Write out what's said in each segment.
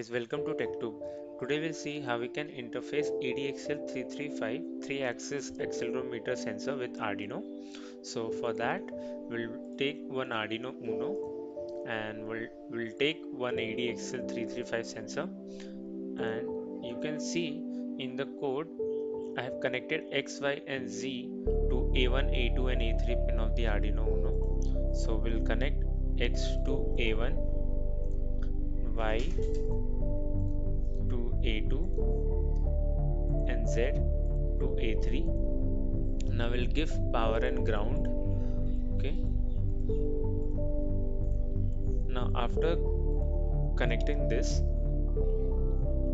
guys, welcome to TechTube. Today we'll see how we can interface ADXL335 3-axis accelerometer sensor with Arduino. So for that, we'll take one Arduino Uno and we'll take one ADXL335 sensor, and you can see in the code I have connected X, Y and Z to A1, A2 and A3 pin of the Arduino Uno. So we'll connect X to A1, Y to A2 and Z to A3. Now we'll give power and ground. Okay. Now after connecting this,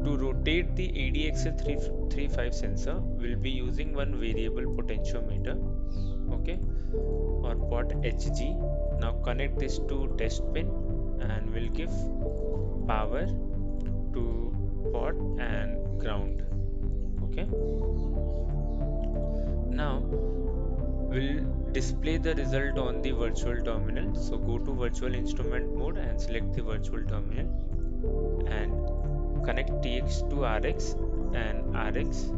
to rotate the ADXL335 sensor, we'll be using one variable potentiometer. Okay, or pot HG. Now connect this to test pin and we'll give power to pot and ground. Okay. Now we'll display the result on the virtual terminal. So go to virtual instrument mode and select the virtual terminal and connect TX to RX and RX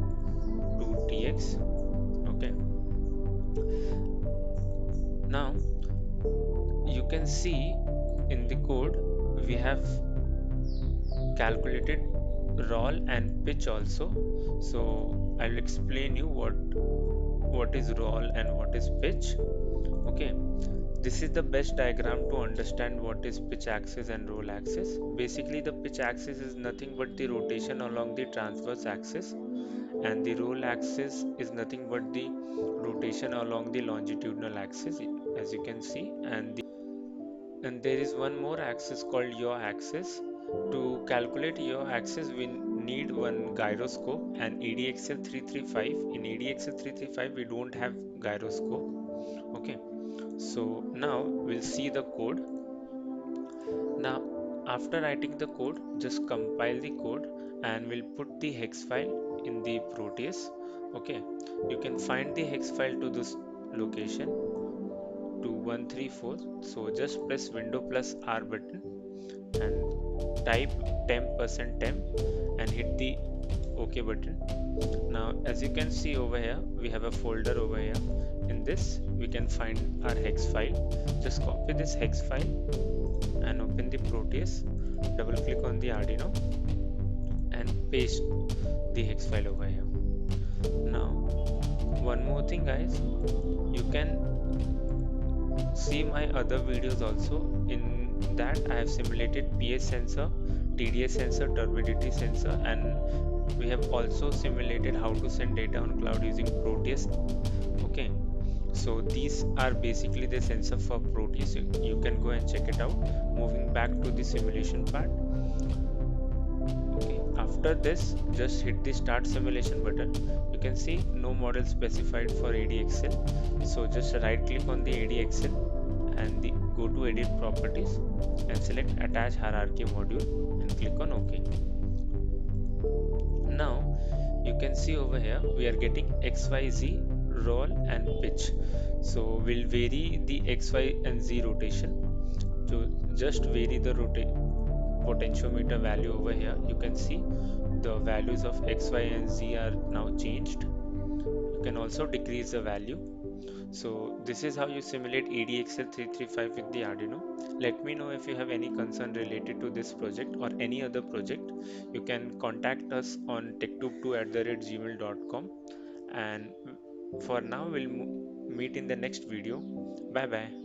to TX. Okay. Now you can see in the code we have calculated roll and pitch also. So I'll explain you what is roll and what is pitch. Okay, this is the best diagram to understand what is pitch axis and roll axis. Basically, the pitch axis is nothing but the rotation along the transverse axis, and the roll axis is nothing but the rotation along the longitudinal axis, as you can see. And there is one more axis called yaw axis. To calculate yaw axis, we need one gyroscope and ADXL335. In ADXL335, we don't have gyroscope. Okay, so now we'll see the code. Now, after writing the code, just compile the code and we'll put the hex file in the Proteus. Okay, you can find the hex file to this location 2134. So just press Window plus R button and type temp% temp and hit the OK button. Now, as you can see over here, we have a folder over here. In this, we can find our hex file. Just copy this hex file and open the Proteus. Double click on the Arduino and paste the hex file over here. Now, one more thing, guys, you can see my other videos also. In that, I have simulated PS sensor, TDS sensor, turbidity sensor, and we have also simulated how to send data on cloud using Proteus. Okay, so these are basically the sensor for Proteus. You can go and check it out. Moving back to the simulation part. Okay, after this, just hit the start simulation button. You can see no model specified for ADXL. So just right click on the ADXL and go to edit properties and select attach hierarchy module and click on OK. Now you can see over here we are getting XYZ roll and pitch. So we'll vary the X, Y and Z rotation. So just vary the potentiometer value over here. You can see the values of X, Y and Z are now changed. You can also decrease the value. So this is how you simulate ADXL335 with the Arduino. Let me know if you have any concern related to this project or any other project. You can contact us on techtube2@gmail.com, and for now we'll meet in the next video. Bye bye.